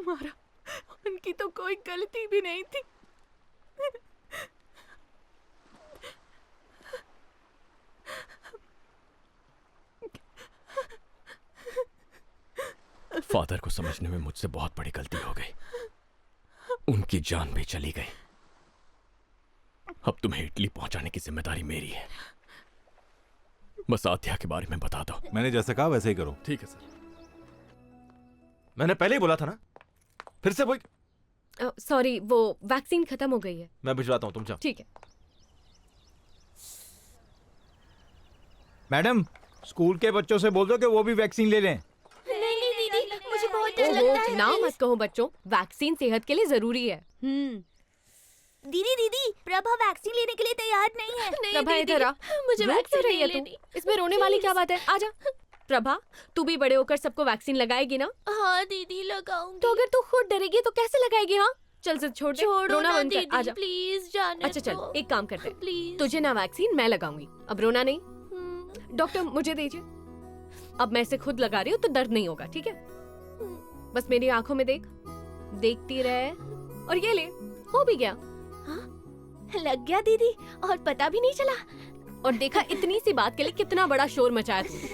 मारा? उनकी तो कोई गलती भी नहीं थी। फादर को समझने में मुझसे बहुत बड़ी गलती हो गई। उनकी जान भी चली गई। अब तुम्हें इटली पहुंचाने की जिम्मेदारी मेरी है। बस आध्या के बारे में बता दो। मैंने जैसे कहा वैसे ही करो। ठीक है सर। मैंने पहले ही बोला था ना, फिर से वही। सॉरी, वो वैक्सीन खत्म हो गई है। मैं भिजवाता हूँ, तुम जाओ। ठीक है। मैडम, स्कूल के बच्चों से बोल दो कि वो भी वैक्सीन ले लें। नहीं दीदी, मुझे बहुत डर लगता है। ना मत कहो बच्चों, वैक्सीन सेहत के लिए जरूरी है। दीदी, प्रभा वैक्सीन लेने के लिए तैयार नहीं है। प्रभा इधर आ। मुझे वैक्सीन रही है लेनी। तू? इसमें रोने वाली क्या बात है? आजा। प्रभा, तू भी बड़े होकर सबको वैक्सीन लगाएगी ना? हाँ दीदी, लगाऊंगी। तो अगर तू खुद डरेगी तो कैसे लगाएगी? हाँ चल से छोड़ दे। छोड़ो रोना ना बंद कर, दीदी, आजा। प्लीज जाने अच्छा चल, दो। एक काम करते हैं, प्लीज। तुझे ना वैक्सीन मैं लगाऊंगी। अब रोना नहीं। डॉक्टर मुझे दीजिए। अब मैं इसे खुद लगा रही हूँ तो दर्द नहीं होगा, ठीक है? बस मेरी आंखों में देख, देखती रहे। और ये ले, हो भी गया। लग गया दीदी, और पता भी नहीं चला। और देखा, इतनी सी बात के लिए कितना बड़ा शोर मचाया तूने।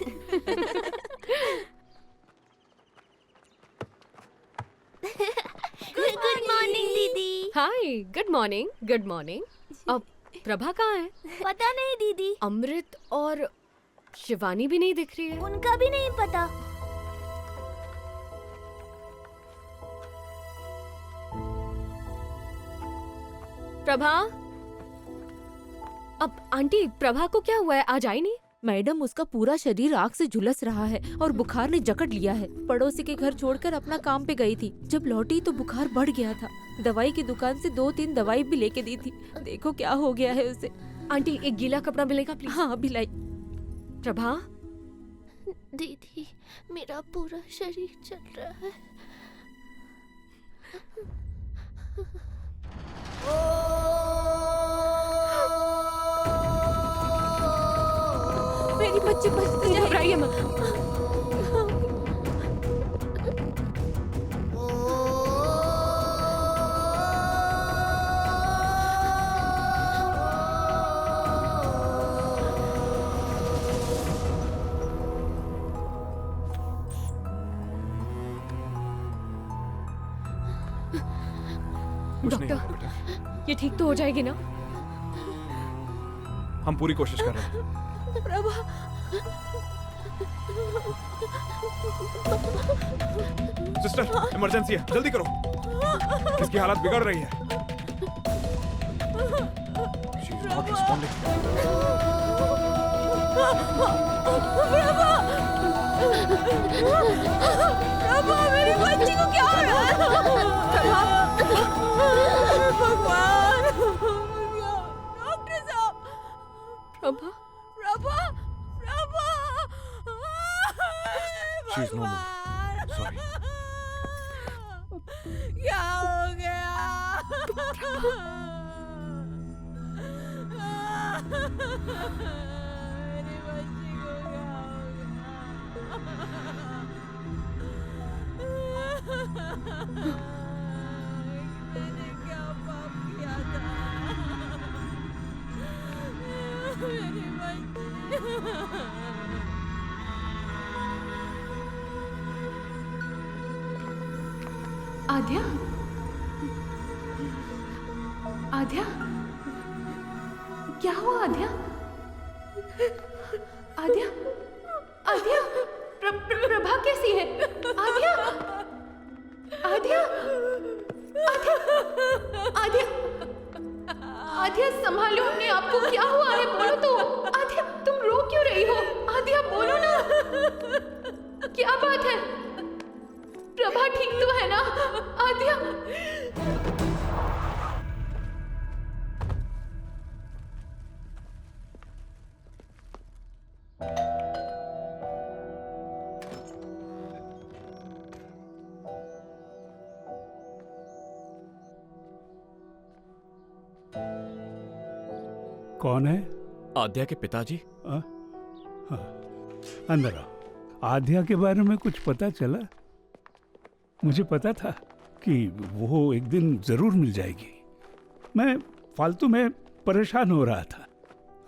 गुड मॉर्निंग दीदी। हाय, गुड मॉर्निंग। Good morning. अब प्रभा कहाँ है? पता नहीं दीदी। अमृत और शिवानी भी नहीं दिख रही है। उनका भी नहीं पता। प्रभा, अब आंटी प्रभा को क्या हुआ है? आज आई नहीं? मैडम, उसका पूरा शरीर आग से झुलस रहा है और बुखार ने जकड़ लिया है। पड़ोसी के घर छोड़कर अपना काम पे गई थी। जब लौटी तो बुखार बढ़ गया था। दवाई की दुकान से 2-3 दवाई भी लेके दी थी। देखो क्या हो गया है उसे। आंटी, एक गीला कपड़ा मिलेगा प्लीज? हाँ, अभी लाई। प्रभा, दीदी, मेरा पूरा शरीर चल रहा है। मेरी बच्ची बचती जा रही है। डॉक्टर, ये ठीक तो हो जाएगी ना? हम पूरी कोशिश कर रहे हैं। प्रभा, सिस्टर, इमरजेंसी है, जल्दी करो। इसकी हालत बिगड़ रही है। She is not responding. Prabha, मेरी बच्ची को क्या हो रहा है? भगवान, डॉक्टर साहब। Prabha, Prabha, She is normal. Sorry. क्या हो गया? मेरी बच्ची को क्या हो गया? मैंने क्या पाप किया था? मेरी बच्ची। आध्या, आध्या, क्या हुआ आध्या? आध्या, आध्या, प्रभा कैसी है? आध्या, आध्या, आध्या, आध्या, आध्या, संभालो अपने आप को। क्या हुआ है? बोलो तो। आध्या, तुम रो क्यों रही हो? आध्या, बोलो ना, क्या बात है? प्रभा ठीक तो है ना? आध्या, कौन है? आद्या के पिताजी। हाँ, अंदर आओ। आध्या के बारे में कुछ पता चला? मुझे पता था कि वो एक दिन जरूर मिल जाएगी। मैं फालतू में परेशान हो रहा था।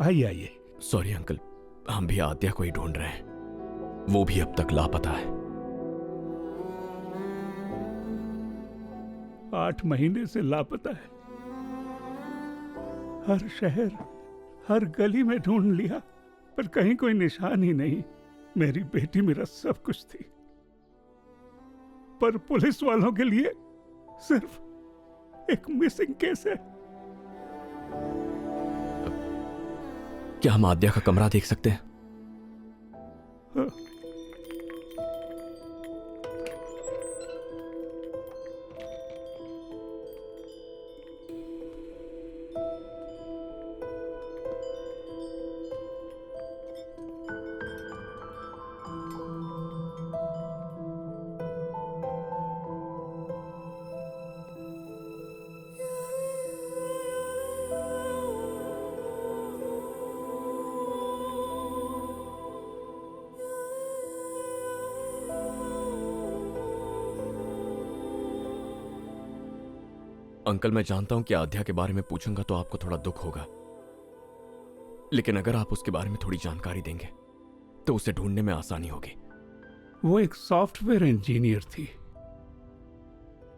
आइए आइए। सॉरी अंकल, हम भी आद्या को ही ढूंढ रहे हैं, वो भी अब तक लापता है। 8 महीने से लापता है। हर शहर, हर गली में ढूंढ लिया, पर कहीं कोई निशान ही नहीं। मेरी बेटी मेरा सब कुछ थी, पर पुलिस वालों के लिए सिर्फ एक मिसिंग केस है। क्या हम आद्या का कमरा देख सकते हैं? हाँ। अंकल, मैं जानता हूं कि आद्या के बारे में पूछूंगा तो आपको थोड़ा दुख होगा, लेकिन अगर आप उसके बारे में थोड़ी जानकारी देंगे तो उसे ढूंढने में आसानी होगी। वो एक सॉफ्टवेयर इंजीनियर थी।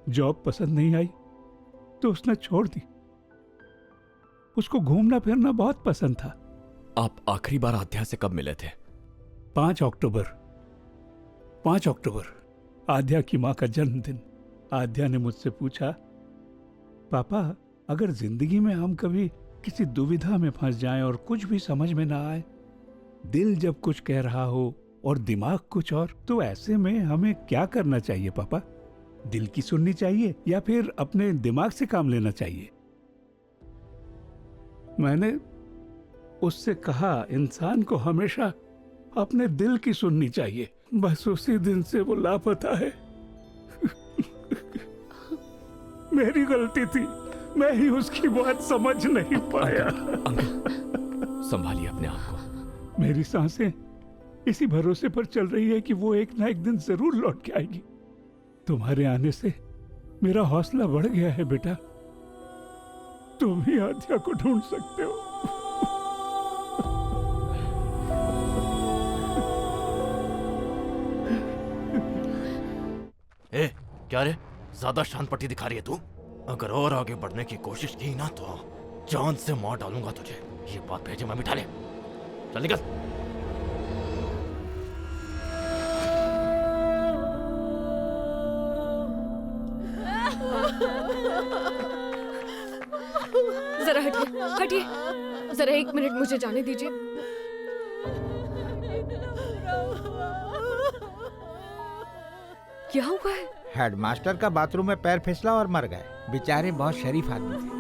जॉब पसंद नहीं आई तो उसने छोड़ दी। उसको घूमना फिरना बहुत पसंद था। आप आखिरी बार आद्या से कब मिले थे? 5 अक्टूबर। 5 अक्टूबर, आद्या की मां का जन्मदिन। आद्या ने मुझसे पूछा, पापा, अगर जिंदगी में हम कभी किसी दुविधा में फंस जाएं और कुछ भी समझ में ना आए, दिल जब कुछ कह रहा हो और दिमाग कुछ और, तो ऐसे में हमें क्या करना चाहिए पापा? दिल की सुननी चाहिए या फिर अपने दिमाग से काम लेना चाहिए? मैंने उससे कहा, इंसान को हमेशा अपने दिल की सुननी चाहिए। बस उसी दिन से वो लापता है। मेरी गलती थी, मैं ही उसकी बात समझ नहीं पाया। अंकल, संभालिए अपने आप को। मेरी सांसें इसी भरोसे पर चल रही है कि वो एक ना एक दिन जरूर लौट के आएगी। तुम्हारे आने से मेरा हौसला बढ़ गया है बेटा। तुम ही आद्या को ढूंढ सकते हो। ए, क्या रे, ज्यादा शान पट्टी दिखा रही है तू? अगर और आगे बढ़ने की कोशिश की ना तो जान से मार डालूंगा तुझे। ये बात भेजे में बिठा ले। चल निकल। जरा हटिए, हटिए, जरा 1 मिनट मुझे जाने दीजिए। क्या हुआ है? हेडमास्टर का बाथरूम में पैर फिसला और मर गए। बेचारे बहुत शरीफ आदमी थे।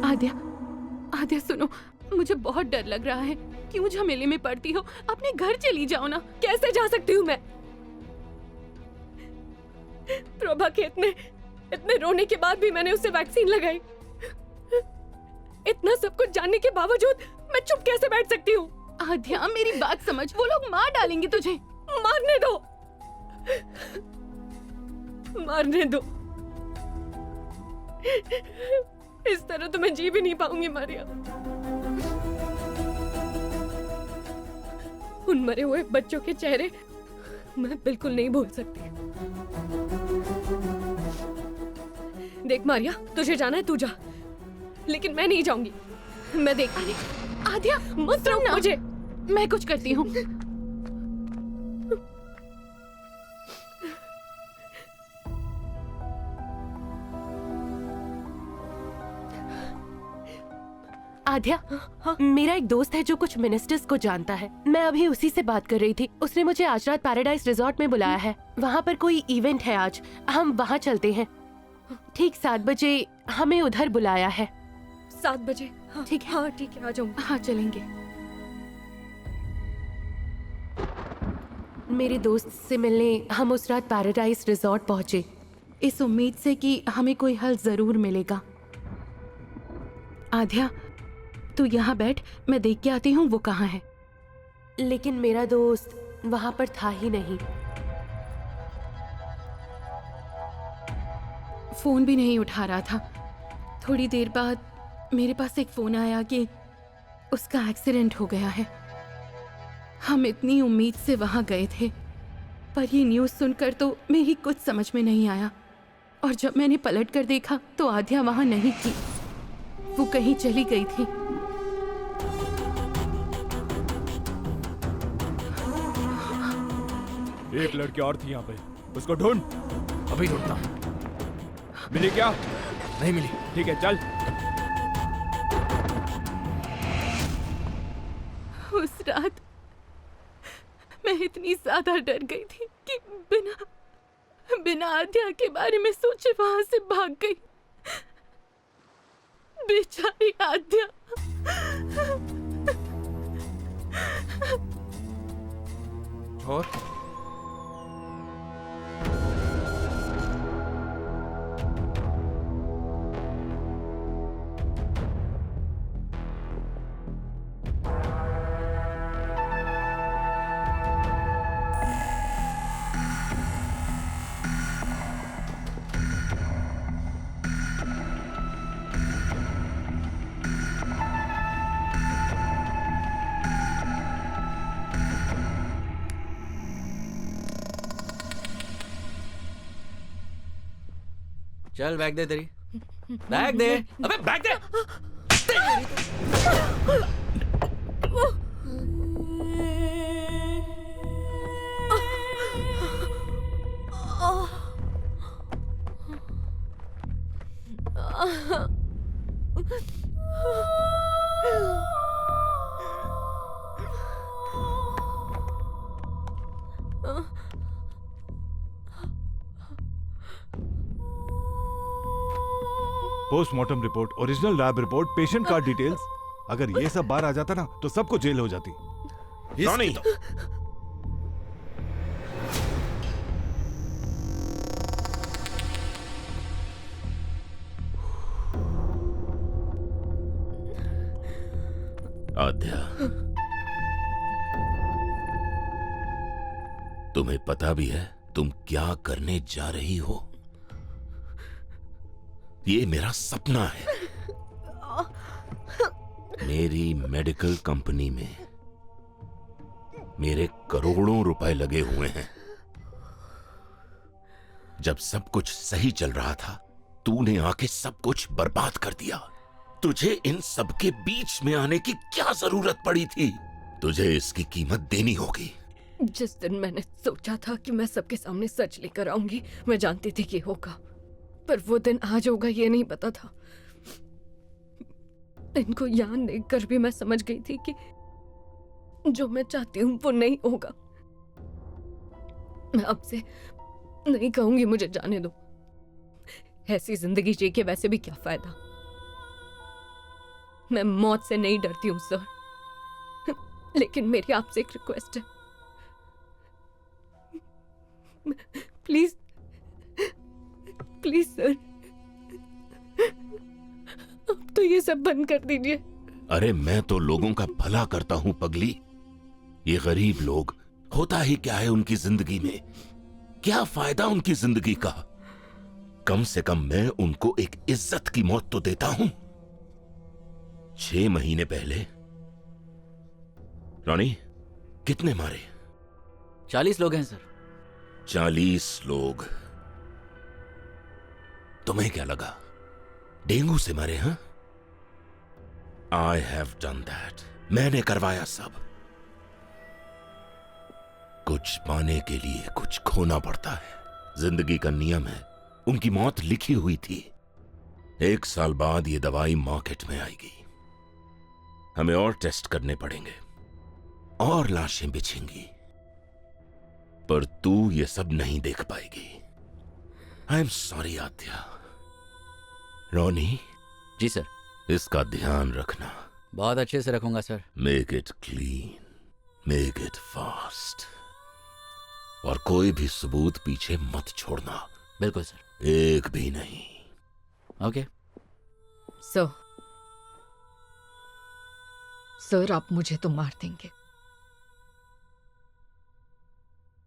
आद्या, आद्या सुनो, मुझे बहुत डर लग रहा है। क्यों झमेले में पड़ती हो? अपने घर चली जाओ ना। कैसे जा सकती हूँ मैं? प्रभा के इतने रोने के बाद भी मैंने उसे वैक्सीन लगाई। इतना सब कुछ जानने के बावजूद मैं चुप कैसे बैठ सकती हूँ? आद्या, मेरी बात समझ। वो लोग मार डालेंगे तुझे। मारने दो, मारने दो। इस तरह तो मैं जी भी नहीं पाऊंगी मारिया। उन मरे हुए बच्चों के चेहरे मैं बिल्कुल नहीं भूल सकती। देख मारिया, तुझे जाना है तू जा, लेकिन मैं नहीं जाऊंगी। मैं देख। आद्या, मत रोक मुझे। मैं कुछ करती हूँ। आद्या, मेरा एक दोस्त है जो कुछ मिनिस्टर्स को जानता है। मैं अभी उसी से बात कर रही थी। उसने मुझे आज रात पैराडाइज रिजॉर्ट में बुलाया है। वहाँ पर कोई इवेंट है आज। हम वहाँ चलते हैं। ठीक 7 बजे हमें उधर बुलाया है। 7 बजे? ठीक है। हाँ ठीक है, आ जाऊंगी। हाँ चलेंगे। मेरे दोस्त से मिलने हम उस रात पैराडाइज रिजॉर्ट पहुंचे, इस उम्मीद से कि हमें कोई हल जरूर मिलेगा। आद्या, तू यहाँ बैठ, मैं देख के आती हूँ वो कहाँ है। लेकिन मेरा दोस्त वहाँ पर था ही नहीं। फोन भी नहीं उठा रहा था। थोड़ी देर बाद मेरे पास एक फोन आया कि उसका एक्सीडेंट हो गया है। हम इतनी उम्मीद से वहां गए थे, पर ये न्यूज़ सुनकर तो मेरी कुछ समझ में नहीं आया। और जब मैंने पलट कर देखा तो आद्या वहां नहीं थी, वो कहीं चली गई थी। एक लड़की और थी यहाँ पे, उसको ढूंढ। अभी ढूंढता। मिली क्या? नहीं मिली। ठीक है, चल। उस रात मैं इतनी ज्यादा डर गई थी कि बिना आद्या के बारे में सोचे वहां से भाग गई। बेचारी आद्या। और चल बैग दे तेरी। बैग दे। अबे बैग दे। Postmortem report, original lab report, patient card details. अगर ये सब बाहर आ जाता ना तो सबको जेल हो जाती। रॉनी, आद्या, तुम्हें पता भी है तुम क्या करने जा रही हो? ये मेरा सपना है। मेरी मेडिकल कंपनी में मेरे करोड़ों रुपए लगे हुए हैं। जब सब कुछ सही चल रहा था, तूने आके सब कुछ बर्बाद कर दिया। तुझे इन सब के बीच में आने की क्या जरूरत पड़ी थी? तुझे इसकी कीमत देनी होगी। जिस दिन मैंने सोचा था कि मैं सबके सामने सच लेकर आऊंगी, मैं जानती थी कि होगा, पर वो दिन आज होगा ये नहीं पता था। इनको याद देखकर भी मैं समझ गई थी कि जो मैं चाहती हूँ वो नहीं होगा। मैं आपसे नहीं कहूंगी मुझे जाने दो। ऐसी जिंदगी जी के वैसे भी क्या फायदा। मैं मौत से नहीं डरती हूँ सर, लेकिन मेरी आपसे एक रिक्वेस्ट है, प्लीज प्लीज सर, अब तो ये सब बंद कर दीजिए। अरे मैं तो लोगों का भला करता हूं पगली। ये गरीब लोग, होता ही क्या है उनकी जिंदगी में? क्या फायदा उनकी जिंदगी का? कम से कम मैं उनको एक इज्जत की मौत तो देता हूं। 6 महीने पहले रॉनी कितने मारे? 40 लोग हैं सर। 40 लोग। तुम्हें क्या लगा डेंगू से मरे? हाँ, आई हैव डन दैट। मैंने करवाया सब। कुछ पाने के लिए कुछ खोना पड़ता है, जिंदगी का नियम है। उनकी मौत लिखी हुई थी। 1 साल बाद ये दवाई मार्केट में आएगी। हमें और टेस्ट करने पड़ेंगे और लाशें बिछेंगी, पर तू ये सब नहीं देख पाएगी। I am sorry Adya. Ronnie. जी सर। इसका ध्यान रखना। बहुत अच्छे से रखूंगा sir. Make it clean, make it fast, और कोई भी सबूत पीछे मत छोड़ना। बिल्कुल सर। एक भी नहीं। ओके सर, आप मुझे तो मार देंगे,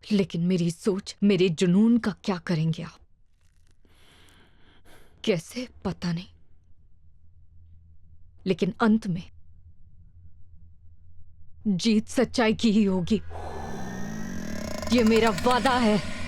लेकिन मेरी सोच, मेरे जुनून का क्या करेंगे आप? कैसे पता नहीं, लेकिन अंत में जीत सच्चाई की ही होगी। ये मेरा वादा है।